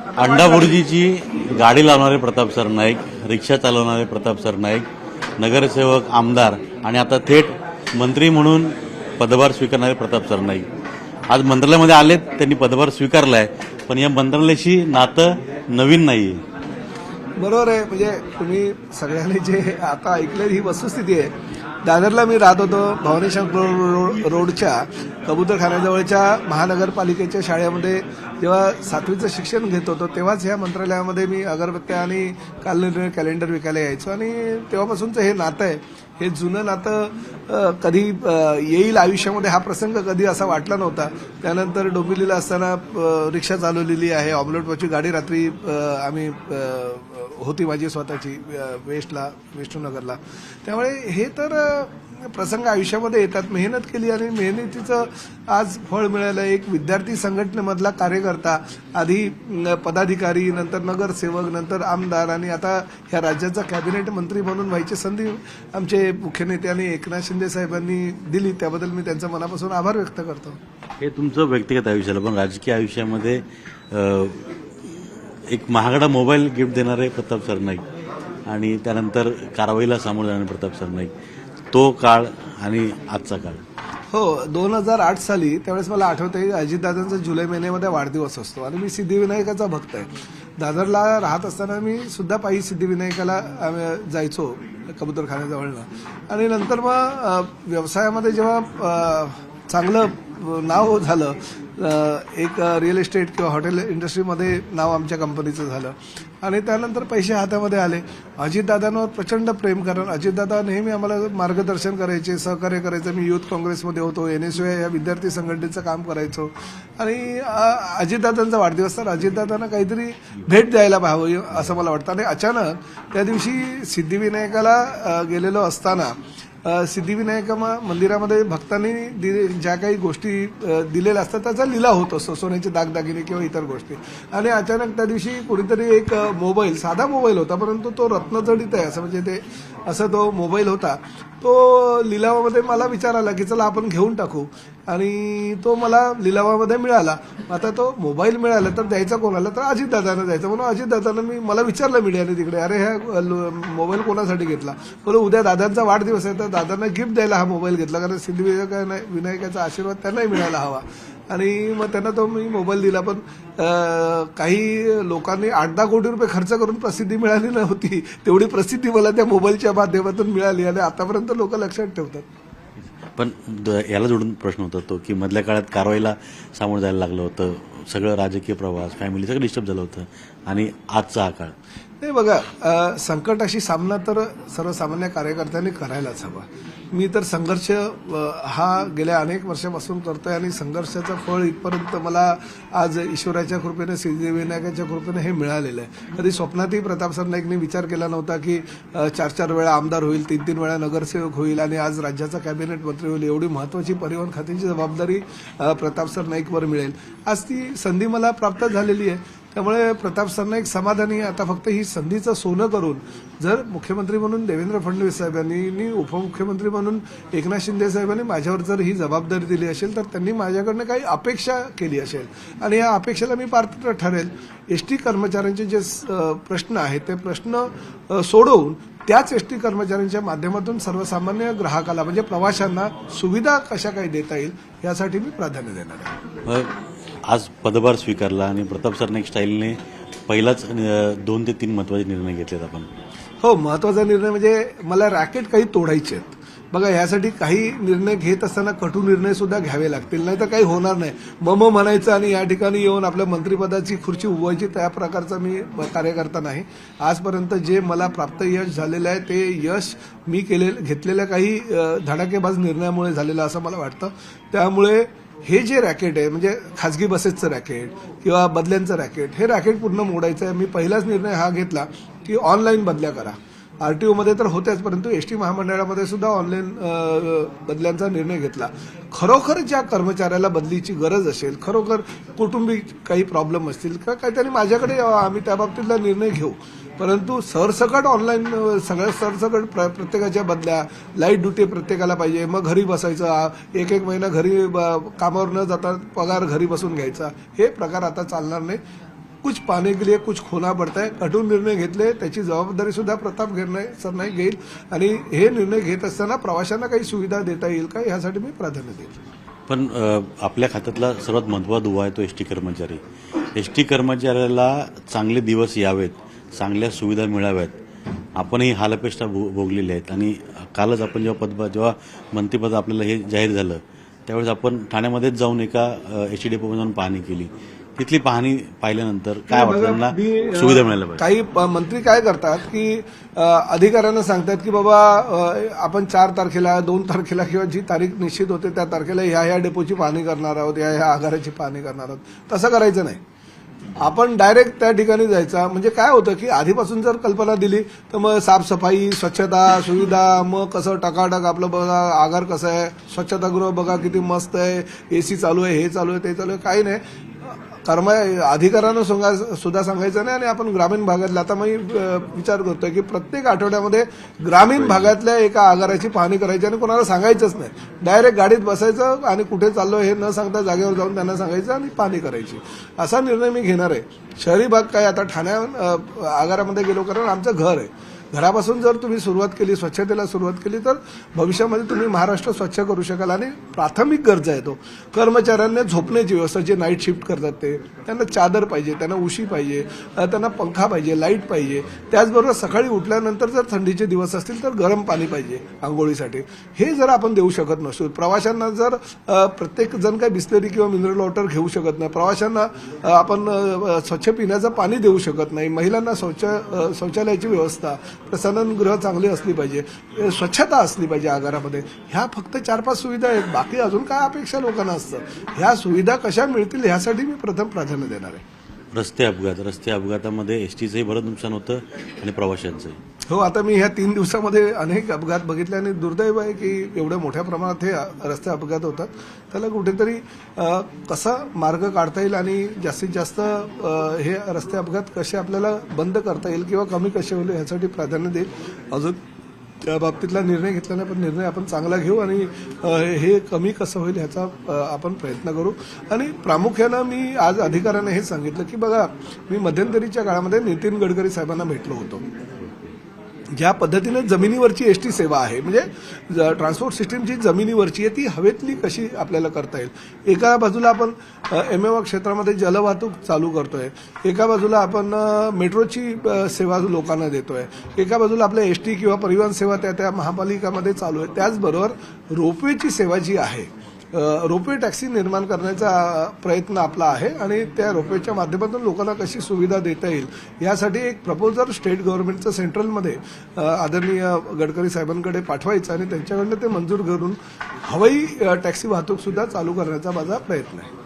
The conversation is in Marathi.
अंडाभुर्जीची गाडी लावणारे प्रताप सरनाईक, रिक्षा चालवणारे प्रताप सरनाईक, नगरसेवक, आमदार आणि आता थेट मंत्री म्हणून पदभार स्वीकारणारे प्रताप सरनाईक आज मंत्रालयामध्ये आलेत. त्यांनी पदभार स्वीकारला आहे, पण या मंत्रालयाशी नातं नवीन नाही आहे. बरोबर आहे. म्हणजे तुम्ही सगळ्यांनी जे आता ऐकलेली ही वस्तुस्थिती आहे. दादरला मी राहत होतो, भवानीशंकर रोडच्या कबूतरखान्याजवळच्या महानगरपालिकेच्या शाळेमध्ये जेव्हा 7वीचं शिक्षण घेत होतो तेव्हाच ह्या मंत्रालयामध्ये मी अगरबत्त्या आणि कालनिर्णय कॅलेंडर विकायला यायचो आणि तेव्हापासूनचं हे नातं आहे. हे जुनं नातं कधी येईल आयुष्यामध्ये हा प्रसंग कधी असा वाटला नव्हता. त्यानंतर डोंबिवलीला असताना रिक्षा चालवलेली आहे, ऑमलेटवरची गाडी रात्री आम्ही होती माझी स्वतःची विष्णुनगरला. त्यामुळे हे तर प्रसंग आयुष्यामध्ये येतात. मेहनत केली आणि मेहनतीचं आज फळ मिळालं. एक विद्यार्थी संघटनेमधला कार्यकर्ता, आधी पदाधिकारी, नंतर नगरसेवक, नंतर आमदार आणि आता ह्या राज्याचा कॅबिनेट मंत्री म्हणून व्हायची संधी आमचे मुख्य नेत्यांनी एकनाथ शिंदे साहेबांनी दिली. त्याबद्दल मी त्यांचा मनापासून आभार व्यक्त करतो. हे तुमचं व्यक्तिगत आयुष्याला, पण राजकीय आयुष्यामध्ये एक महागडा मोबाईल गिफ्ट देणारे प्रताप सरनाईक आणि त्यानंतर कारवाईला सामोरं जाणारे प्रताप सरनाईक, तो काळ आणि आजचा काळ. हो, 2008 साली त्यावेळेस मला आठवतंय अजितदादांचा जुलै महिन्यामध्ये वाढदिवस असतो आणि मी सिद्धिविनायकाचा भक्त आहे. दादरला राहत असताना मी सुद्धा पायी सिद्धिविनायकाला जायचो कबूतरखान्याजवळनं. आणि नंतर मग व्यवसायामध्ये जेव्हा चांगलं नाव झालं, एक रिअल इस्टेट किंवा हॉटेल इंडस्ट्रीमध्ये नाव आमच्या कंपनीचं झालं आणि त्यानंतर पैसे हातामध्ये आले. अजितदादांवर प्रचंड प्रेम, कारण अजितदादा नेहमी आम्हाला मार्गदर्शन करायचे, सहकार्य करायचं. मी युथ काँग्रेसमध्ये होतो, NSY या विद्यार्थी संघटनेचं काम करायचो आणि अजितदादांचा वाढदिवस तर अजितदादांना काहीतरी भेट द्यायला हवं असं मला वाटतं. आणि अचानक त्या दिवशी सिद्धिविनायकाला गेलेलो असताना सिद्धिविनायक मंदिरामध्ये भक्तांनी ज्या काही गोष्टी दिलेल्या असतात त्याचा लिलाव होत असतो, सोन्याचे दागदागिने किंवा इतर गोष्टी. आणि अचानक त्या दिवशी कोणीतरी एक मोबाईल, साधा मोबाईल होता परंतु तो रत्नजडित आहे असं, म्हणजे ते असं तो मोबाईल होता. तो लिलावामध्ये मला विचार आला की चला आपण घेऊन टाकू आणि तो मला लिलावामध्ये मिळाला. आता तो मोबाईल मिळाला तर द्यायचा कोणाला, तर अजितदादांना द्यायचा. म्हणून अजितदादांना मला विचारलं मीडियाने तिकडे, अरे ह्या मोबाईल कोणासाठी घेतला? बोलू उद्या दादांचा वाढदिवस आहे तर दादांना गिफ्ट द्यायला हा मोबाईल घेतला, कारण सिद्धिविनायकाचा आशीर्वाद त्यांनाही मिळायला हवा. आणि मग त्यांना तो मी मोबाईल दिला. पण काही लोकांनी 8-10 कोटी रुपये खर्च करून प्रसिद्धी मिळाली नव्हती, तेवढी प्रसिद्धी मला त्या मोबाईलच्या माध्यमातून मिळाली आणि आतापर्यंत लोक लक्षात ठेवतात. पण याला जोडून प्रश्न होता तो की मधल्या काळात कारवाईला सामोरं जायला लागलं होतं, सगळं राजकीय प्रवास, फॅमिली सगळं डिस्टर्ब झालं होतं आणि आजचा हा काळ. नाही बघा, संकटाशी सामना तर सर्वसामान्य कार्यकर्त्यांनी करायलाच हवा. मी तर संघर्ष हा गेल्या अनेक वर्षापासून करतोय आणि संघर्षाचं फळ इथपर्यंत मला आज ईश्वराच्या कृपेने, सिद्धिविनायकाच्या कृपेने हे मिळालेलं आहे. कधी स्वप्नातही प्रताप सरनाईकनी विचार केला नव्हता की 4-4 वेळा आमदार होईल, 3-3 वेळा नगरसेवक होईल आणि आज राज्याचा कॅबिनेट मंत्री होईल. एवढी महत्त्वाची परिवहन खात्याची जबाबदारी प्रताप सरनाईकवर मिळेल. आज ती संधी मला प्राप्त झालेली आहे. त्यामुळे प्रताप सरनाईक समाधानी. आता फक्त ही संधीचं सोनं करून जर मुख्यमंत्री म्हणून देवेंद्र फडणवीस साहेबांनी, उपमुख्यमंत्री म्हणून एकनाथ शिंदे साहेबांनी माझ्यावर जर ही जबाबदारी दिली असेल तर त्यांनी माझ्याकडनं काही अपेक्षा केली असेल आणि या अपेक्षेला मी पात्र ठरेल. एसटी कर्मचाऱ्यांचे जे प्रश्न आहेत ते प्रश्न सोडवून त्याच एसटी कर्मचाऱ्यांच्या माध्यमातून सर्वसामान्य ग्राहकाला म्हणजे प्रवाशांना सुविधा कशा काही देता येईल यासाठी मी प्राधान्य देणार आहे. आज पदभार स्वीकारला आणि प्रताप सरनाईक स्टाईलने पहिलाच 2 ते 3 महत्त्वाचे निर्णय घेतलेत आपण. हो, महत्त्वाचा निर्णय म्हणजे मला रॅकेट काही तोडायचे आहेत. बघा, यासाठी काही निर्णय घेत असताना कटू निर्णय सुद्धा घ्यावे लागतील, नाही तर काही होणार नाही. मम म्हणायचं आणि या ठिकाणी येऊन आपल्या मंत्रिपदाची खुर्ची उभवायची, त्या प्रकारचा मी कार्यकर्ता नाही. आजपर्यंत जे मला प्राप्त यश झालेलं आहे ते यश मी घेतलेल्या काही धडाकेबाज निर्णयामुळे झालेलं असं मला वाटतं. त्यामुळे हे जे रॅकेट आहे म्हणजे खाजगी बसेसचं रॅकेट किंवा बदल्यांचं रॅकेट, हे रॅकेट पूर्ण मोडायचं आहे. मी पहिलाच निर्णय हा घेतला की ऑनलाईन बदल्या करा. RTOमध्ये तर होत्याच, परंतु एसटी महामंडळामध्ये सुद्धा ऑनलाईन बदल्यांचा निर्णय घेतला. खरोखर ज्या कर्मचाऱ्याला बदलीची गरज असेल, खरोखर कौटुंबिक काही प्रॉब्लेम असतील किंवा काहीतरी माझ्याकडे यावं, आम्ही त्या बाबतीतला निर्णय घेऊ. परंतु सरसकट ऑनलाईन सगळ्या सरसकट प्रत्येकाच्या बदल्या, लाईट ड्युटी प्रत्येकाला पाहिजे, मग घरी बसायचं, एक महिना घरी कामावर न जाता पगार घरी बसून घ्यायचा, हे प्रकार आता चालणार नाही. कुछ पाने के लिए कुछ खोना पड़ता है. कठोर निर्णय घेतले, त्याची जबाबदारी सुद्धा प्रताप सरनाईक घेईल आणि हे निर्णय घेत असताना प्रवाशांना काही सुविधा देता येईल का यासाठी मी प्राधान्य देईल. पण आपल्या खात्यातला सर्वात महत्त्वाचा दुवा आहे तो एसटी कर्मचारी. एसटी कर्मचाऱ्याला चांगले दिवस यावेत, चांगल्या सुविधा मिळाव्यात. आपणही हालअपेष्टा भोगलेल्या आहेत आणि कालच आपण जेव्हा मंत्रिपद आपल्याला हे जाहीर झालं त्यावेळेस आपण ठाण्यामध्येच जाऊन एका एसटी डेपोमध्ये जाऊन पाहणी केली. तिथली पाहणी पाहिल्यानंतर काय वाटतं त्यांना सुविधा मिळायला पाहिजे. काही मंत्री काय करतात की अधिकाऱ्यांना सांगतात की बाबा आपण 4 तारखेला 2 तारखेला किंवा जी तारीख निश्चित होते त्या तारखेला ह्या डेपोची पाहणी करणार आहोत, ह्या आगाराची पाहणी करणार आहोत. तसं करायचं नाही. आपण डायरेक्ट त्या ठिकाणी जायचा. म्हणजे काय होतं की आधीपासून जर कल्पना दिली तर मग साफसफाई, स्वच्छता, सुविधा, मग कसं टकाटक आपलं बघा, आगार कसं आहे, स्वच्छतागृह बघा किती मस्त आहे, एसी चालू आहे, हे चालू आहे, ते चालू आहे, काही नाही. अधिकाऱ्यांना सुद्धा सांगायचं नाही. आणि आपण ग्रामीण भागातल्या, आता मी विचार करतोय की प्रत्येक आठवड्यामध्ये ग्रामीण भागातल्या एका आगाराची पाहणी करायची आणि कोणाला सांगायचंच नाही. डायरेक्ट गाडीत बसायचं आणि कुठे चाललो हे न सांगता जागेवर जाऊन त्यांना सांगायचं आणि पाहणी करायची. असा निर्णय मी घेणार आहे. शहरी भाग काय, आता ठाण्या आगारामध्ये गेलो, कारण आमचं घर आहे. घरापासून जर तुम्ही सुरुवात केली, स्वच्छतेला सुरुवात केली तर भविष्यामध्ये तुम्ही महाराष्ट्र स्वच्छ करू शकाल. आणि प्राथमिक गरजा आहे तो कर्मचाऱ्यांना झोपण्याची व्यवस्था, जे नाईट शिफ्ट करतात ते, त्यांना चादर पाहिजे, त्यांना उशी पाहिजे, त्यांना पंखा पाहिजे, लाईट पाहिजे. त्याचबरोबर सकाळी उठल्यानंतर जर थंडीचे दिवस असतील तर गरम पाणी पाहिजे आंघोळीसाठी. हे जर आपण देऊ शकत नसतो, प्रवाशांना जर प्रत्येक जण काही बिस्लरी किंवा मिनरल वॉटर घेऊ शकत नाही, प्रवाशांना आपण स्वच्छ पिण्याचं पाणी देऊ शकत नाही, महिलांना शौचालयाची व्यवस्था, प्रसाधनगृह चांगली असली पाहिजे, स्वच्छता असली पाहिजे आगारामध्ये. ह्या फक्त 4-5 सुविधा आहेत. बाकी अजून काय अपेक्षा लोकांना असतं. ह्या सुविधा कशा मिळतील ह्यासाठी मी प्रथम प्राधान्य देणार आहे. रस्ते अपघातामध्ये एसटीचंही बरंच नुकसान होतं आणि प्रवाशांचंही. हो, आता मी ह्या 3 दिवसामध्ये अनेक अपघात बघितले आणि दुर्दैव आहे की एवढ्या मोठ्या प्रमाणात हे रस्ते अपघात होतात. त्याला कुठेतरी कसा मार्ग काढता येईल आणि जास्तीत जास्त हे रस्ते अपघात कसे आपल्याला बंद करता येईल किंवा कमी कसे होईल ह्यासाठी प्राधान्य देईल. अजून त्या बाबतीतला निर्णय घेतला नाही, पण निर्णय आपण चांगला घेऊ आणि हे कमी कसं होईल ह्याचा आपण प्रयत्न करू. आणि प्रामुख्यानं मी आज अधिकाऱ्यांना हे सांगितलं की बघा, मी मध्यंतरीच्या काळामध्ये नितीन गडकरी साहेबांना भेटलो होतो. ज्या पद्धतीने जमिनीवरची एसटी सेवा आहे, म्हणजे ट्रान्सपोर्ट सिस्टीम जी जमिनीवरची आहे ती हवेतली कशी आपल्याला करता येईल. एका बाजूला आपण एमएवा क्षेत्रामध्ये जलवाहतूक चालू करतोय, एका बाजूला आपण मेट्रोची सेवा लोकांना देतोय, एका बाजूला आपल्या एसटी किंवा परिवहन सेवा त्या महापालिकामध्ये चालू आहे. त्याचबरोबर रोपवेची सेवा जी आहे, रोपवे टॅक्सी निर्माण करण्याचा प्रयत्न आपला आहे आणि त्या रोपवेच्या माध्यमातून लोकांना कशी सुविधा देता येईल यासाठी एक प्रपोजल स्टेट गव्हर्नमेंटचं सेंट्रलमध्ये आदरणीय गडकरी साहेबांकडे पाठवायचं आणि त्यांच्याकडनं ते मंजूर करून हवाई टॅक्सी वाहतूक सुद्धा चालू करण्याचा माझा प्रयत्न आहे.